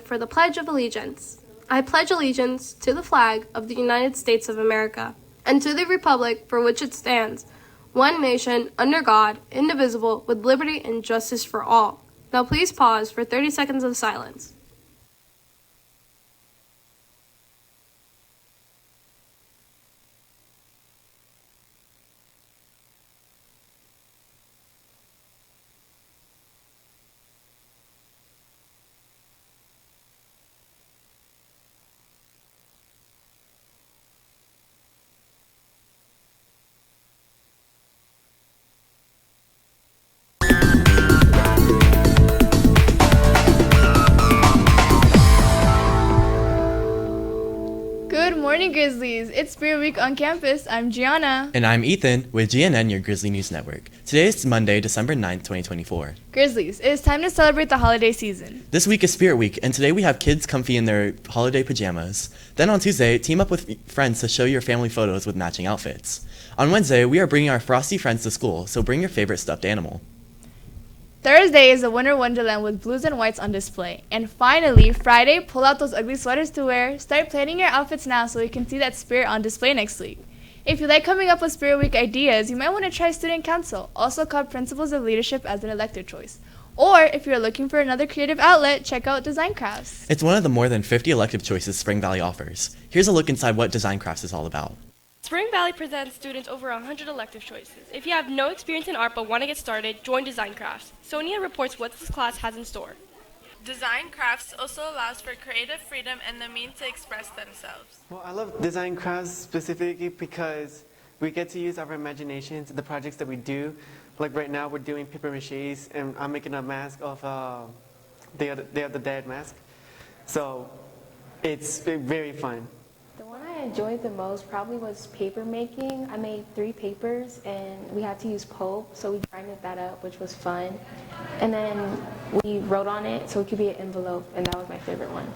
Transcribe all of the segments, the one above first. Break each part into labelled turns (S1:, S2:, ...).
S1: stand for the Pledge of Allegiance. I pledge allegiance to the flag of the United States of America and to the republic for which it stands, one nation, under God, indivisible, with liberty and justice for all. Now please pause for 30 seconds of silence.
S2: Good morning, Grizzlies. It's Spirit Week on campus. I'm Gianna.
S3: And I'm Ethan with GNN, your Grizzly News Network. Today is Monday, December 9th, 2024.
S2: Grizzlies, it is time to celebrate the holiday season.
S3: This week is Spirit Week, and today we have kids comfy in their holiday pajamas. Then on Tuesday, team up with friends to show your family photos with matching outfits. On Wednesday, we are bringing our frosty friends to school, so bring your favorite stuffed animal.
S2: Thursday is a winter wonderland with blues and whites on display. And finally, Friday, pull out those ugly sweaters to wear. Start planning your outfits now so we can see that spirit on display next week. If you like coming up with Spirit Week ideas, you might want to try Student Council, also called Principles of Leadership, as an elective choice. Or if you're looking for another creative outlet, check out Design Crafts.
S3: It's one of the more than 50 elective choices Spring Valley offers. Here's a look inside what Design Crafts is all about.
S4: Spring Valley presents students over 100 elective choices. If you have no experience in art but want to get started, join Design Crafts. Sonia reports what this class has in store.
S5: Design Crafts also allows for creative freedom and the means to express themselves.
S6: Well, I love Design Crafts specifically because we get to use our imaginations in the projects that we do. Like right now, we're doing paper maches, and I'm making a mask of Day of the Dead mask. So it's very fun.
S7: The one I enjoyed the most probably was paper making. I made 3 papers and we had to use pulp, so we grinded that up, which was fun. And then we wrote on it so it could be an envelope, and that was my favorite one.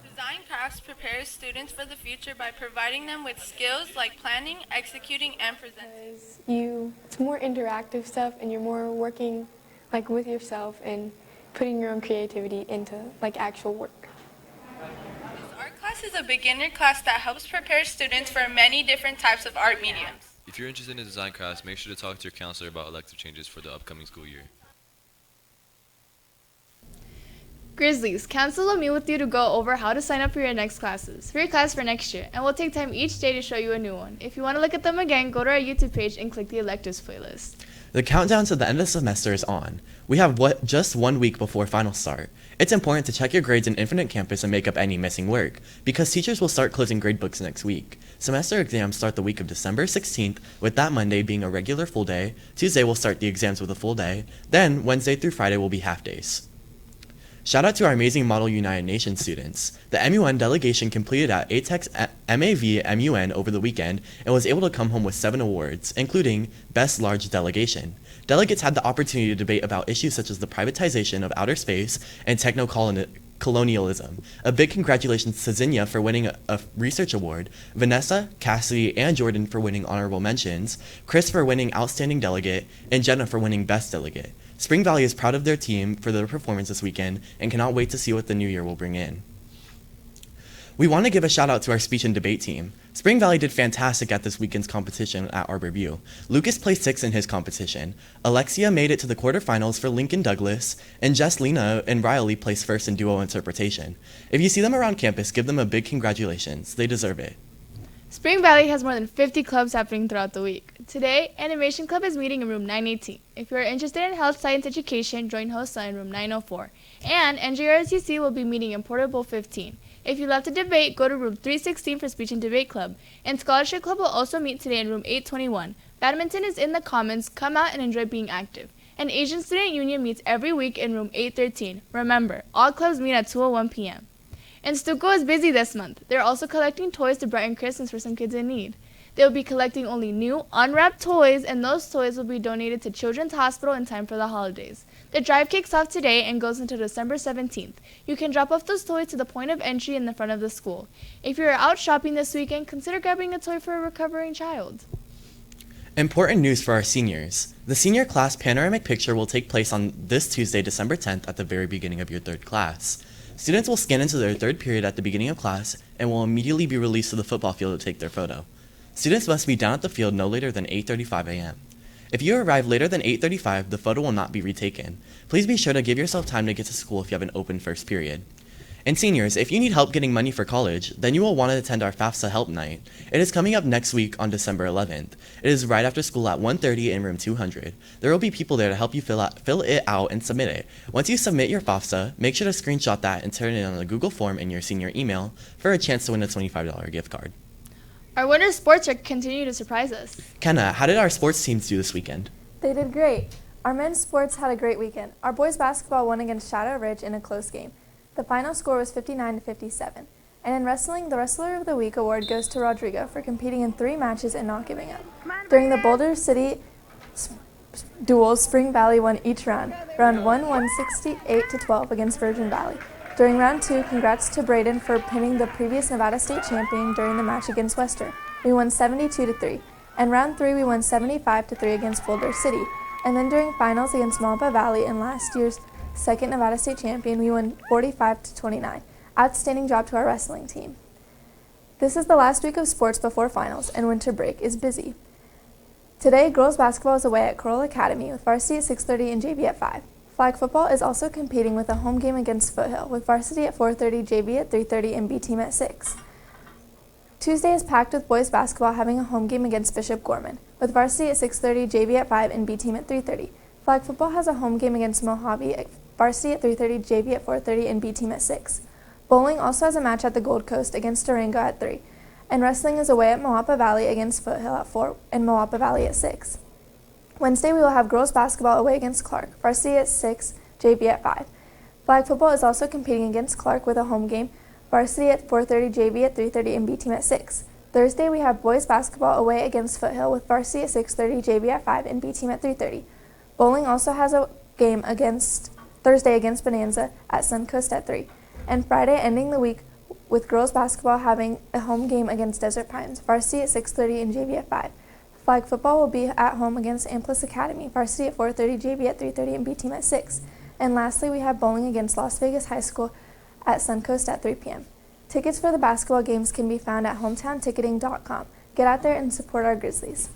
S5: Design Crafts prepares students for the future by providing them with skills like planning, executing, and presenting.
S8: It's more interactive stuff, and you're more working like with yourself and putting your own creativity into like actual work.
S5: Art class is a beginner class that helps prepare students for many different types of art mediums.
S9: If you're interested in design crafts, make sure to talk to your counselor about elective changes for the upcoming school year.
S2: Grizzlies, council will meet with you to go over how to sign up for your next classes, for your class for next year, and we'll take time each day to show you a new one. If you want to look at them again, go to our YouTube page and click the electives playlist.
S3: The countdown to the end of the semester is on. We have just 1 week before finals start. It's important to check your grades in Infinite Campus and make up any missing work, because teachers will start closing gradebooks next week. Semester exams start the week of December 16th, with that Monday being a regular full day. Tuesday will start the exams with a full day. Then Wednesday through Friday will be half days. Shout out to our amazing Model United Nations students. The MUN delegation completed at ATEX MAV MUN over the weekend and was able to come home with 7 awards, including Best Large Delegation. Delegates had the opportunity to debate about issues such as the privatization of outer space and techno-colonialism. A big congratulations to Zinnia for winning a research award, Vanessa, Cassidy, and Jordan for winning honorable mentions, Chris for winning Outstanding Delegate, and Jenna for winning Best Delegate. Spring Valley is proud of their team for their performance this weekend and cannot wait to see what the new year will bring in. We want to give a shout out to our speech and debate team. Spring Valley did fantastic at this weekend's competition at Arbor View. Lucas placed 6th in his competition. Alexia made it to the quarterfinals for Lincoln Douglas, and Jess, Lena, and Riley placed 1st in duo interpretation. If you see them around campus, give them a big congratulations. They deserve it.
S2: Spring Valley has more than 50 clubs happening throughout the week. Today, Animation Club is meeting in room 918. If you are interested in health science education, join HOSA in room 904. And NJRCC will be meeting in Portable 15. If you love to debate, go to room 316 for Speech and Debate Club. And Scholarship Club will also meet today in room 821. Badminton is in the Commons. Come out and enjoy being active. And Asian Student Union meets every week in room 813. Remember, all clubs meet at 2:01 p.m. And Stuco is busy this month. They're also collecting toys to brighten Christmas for some kids in need. They'll be collecting only new, unwrapped toys, and those toys will be donated to Children's Hospital in time for the holidays. The drive kicks off today and goes until December 17th. You can drop off those toys to the point of entry in the front of the school. If you're out shopping this weekend, consider grabbing a toy for a recovering child.
S3: Important news for our seniors. The senior class panoramic picture will take place on this Tuesday, December 10th at the very beginning of your 3rd class. Students will scan into their third period at the beginning of class and will immediately be released to the football field to take their photo. Students must be down at the field no later than 8:35 a.m. If you arrive later than 8:35, the photo will not be retaken. Please be sure to give yourself time to get to school if you have an open first period. And seniors, if you need help getting money for college, then you will want to attend our FAFSA Help Night. It is coming up next week on December 11th. It is right after school at 1:30 in room 200. There will be people there to help you fill it out and submit it. Once you submit your FAFSA, make sure to screenshot that and turn it on a Google form in your senior email for a chance to win a $25 gift card.
S2: Our winter sports are continue to surprise us.
S3: Kenna, how did our sports teams do this weekend?
S10: They did great. Our men's sports had a great weekend. Our boys basketball won against Shadow Ridge in a close game. The final score was 59-57. And in wrestling, the Wrestler of the Week award goes to Rodrigo for competing in 3 matches and not giving up. During the Boulder City duels, Spring Valley won each round. Round 1 won 68-12 against Virgin Valley. During round 2, congrats to Braden for pinning the previous Nevada State champion during the match against Western. We won 72-3. And round 3, we won 75-3 against Boulder City. And then during finals against Malpa Valley and last year's second Nevada State champion, we won 45-29. Outstanding job to our wrestling team. This is the last week of sports before finals, and winter break is busy. Today, girls basketball is away at Coral Academy with varsity at 6:30 and JV at 5. Flag football is also competing with a home game against Foothill with varsity at 4:30, JV at 3:30, and B team at 6. Tuesday is packed with boys basketball having a home game against Bishop Gorman with varsity at 6:30, JV at 5, and B team at 3:30. Flag football has a home game against Mojave at varsity at 3:30, JV at 4:30, and B team at 6. Bowling also has a match at the Gold Coast against Durango at 3. And wrestling is away at Moapa Valley against Foothill at 4 and Moapa Valley at 6. Wednesday we will have girls basketball away against Clark, varsity at 6, JV at 5. Flag football is also competing against Clark with a home game, varsity at 4:30, JV at 3:30, and B team at 6. Thursday we have boys basketball away against Foothill with varsity at 6:30, JV at 5, and B team at 3:30. Bowling also has a game Thursday against Bonanza at Suncoast at 3. And Friday ending the week with girls basketball having a home game against Desert Pines, varsity at 6:30 and JV at 5. Flag football will be at home against Amplis Academy, varsity at 4:30, JV at 3:30, and B team at 6. And lastly, we have bowling against Las Vegas High School at Suncoast at 3 p.m. Tickets for the basketball games can be found at hometownticketing.com. Get out there and support our Grizzlies.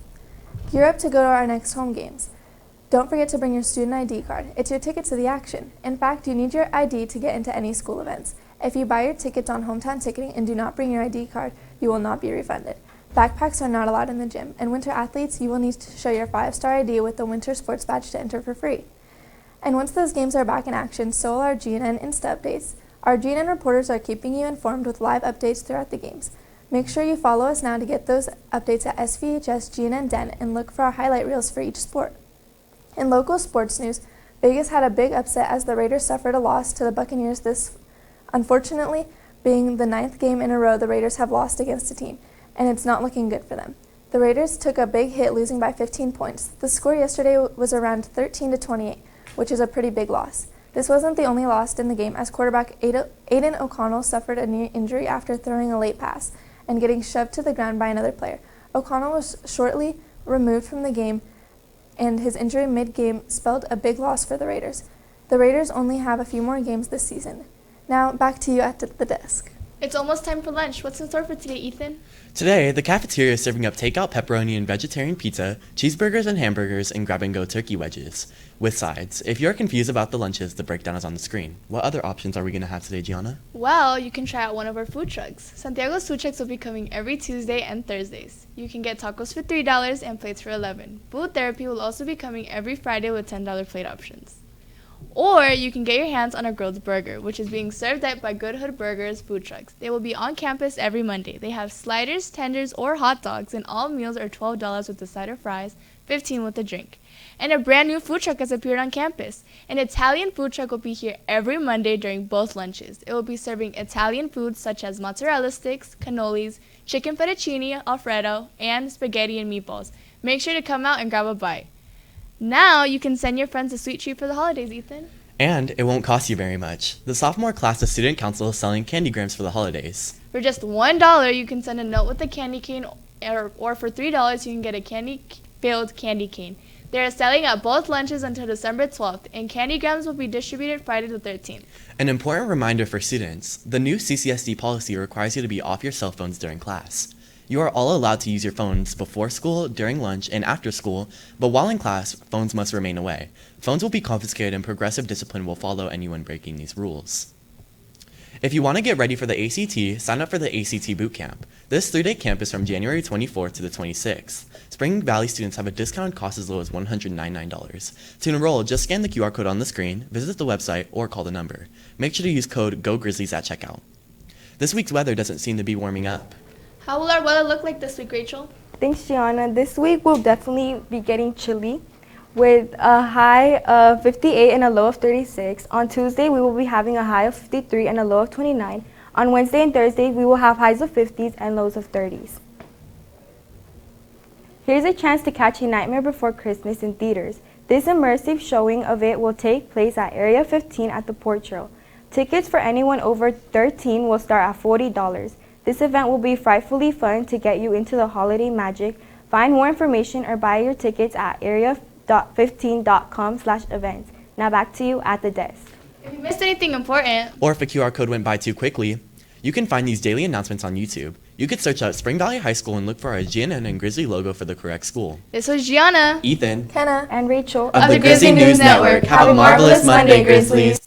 S10: Gear up to go to our next home games. Don't forget to bring your student ID card. It's your ticket to the action. In fact, you need your ID to get into any school events. If you buy your tickets on Hometown Ticketing and do not bring your ID card, you will not be refunded. Backpacks are not allowed in the gym, and winter athletes, you will need to show your 5-star ID with the winter sports badge to enter for free. And once those games are back in action, so will our GNN Insta updates. Our GNN reporters are keeping you informed with live updates throughout the games. Make sure you follow us now to get those updates at SVHS GNN Den and look for our highlight reels for each sport. In local sports news, Vegas had a big upset as the Raiders suffered a loss to the Buccaneers unfortunately, being the 9th game in a row the Raiders have lost against a team, and it's not looking good for them. The Raiders took a big hit, losing by 15 points. The score yesterday was around 13-28, which is a pretty big loss. This wasn't the only loss in the game, as quarterback Aiden O'Connell suffered a knee injury after throwing a late pass and getting shoved to the ground by another player. O'Connell was shortly removed from the game, and his injury mid-game spelled a big loss for the Raiders. The Raiders only have a few more games this season. Now, back to you at the desk.
S2: It's almost time for lunch. What's in store for today, Ethan?
S3: Today, the cafeteria is serving up takeout pepperoni and vegetarian pizza, cheeseburgers and hamburgers, and grab-and-go turkey wedges with sides. If you're confused about the lunches, the breakdown is on the screen. What other options are we going to have today, Gianna?
S2: Well, you can try out one of our food trucks. Santiago's food trucks will be coming every Tuesday and Thursdays. You can get tacos for $3 and plates for $11. Food therapy will also be coming every Friday with $10 plate options. Or you can get your hands on a grilled burger, which is being served at by Good Hood Burgers food trucks. They will be on campus every Monday. They have sliders, tenders, or hot dogs, and all meals are $12 with the side of fries, $15 with a drink. And a brand new food truck has appeared on campus. An Italian food truck will be here every Monday during both lunches. It will be serving Italian foods such as mozzarella sticks, cannolis, chicken fettuccine, Alfredo, and spaghetti and meatballs. Make sure to come out and grab a bite. Now you can send your friends a sweet treat for the holidays, Ethan.
S3: And it won't cost you very much. The sophomore class of Student Council is selling candygrams for the holidays.
S2: For just $1, you can send a note with a candy cane, or for $3, you can get a candy-filled candy cane. They are selling at both lunches until December 12th, and candygrams will be distributed Friday the 13th.
S3: An important reminder for students, the new CCSD policy requires you to be off your cell phones during class. You are all allowed to use your phones before school, during lunch, and after school, but while in class, phones must remain away. Phones will be confiscated and progressive discipline will follow anyone breaking these rules. If you want to get ready for the ACT, sign up for the ACT Bootcamp. This 3-day camp is from January 24th to the 26th. Spring Valley students have a discounted cost as low as $199. To enroll, just scan the QR code on the screen, visit the website, or call the number. Make sure to use code GOGrizzlies at checkout. This week's weather doesn't seem to be warming up.
S2: How will our weather look like this week, Rachel?
S11: Thanks, Gianna. This week we'll definitely be getting chilly with a high of 58 and a low of 36. On Tuesday, we will be having a high of 53 and a low of 29. On Wednesday and Thursday, we will have highs of 50s and lows of 30s. Here's a chance to catch A Nightmare Before Christmas in theaters. This immersive showing of it will take place at Area 15 at the Port Trail. Tickets for anyone over 13 will start at $40. This event will be frightfully fun to get you into the holiday magic. Find more information or buy your tickets at area15.com/events. Now back to you at the desk.
S2: If you missed anything important,
S3: Or if a QR code went by too quickly, you can find these daily announcements on YouTube. You could search out Spring Valley High School and look for our GNN and Grizzly logo for the correct school.
S2: this was Gianna
S3: Ethan
S10: Kenna.
S11: And Rachel
S3: of the Grizzly News Network. Have a marvelous Monday, Grizzlies.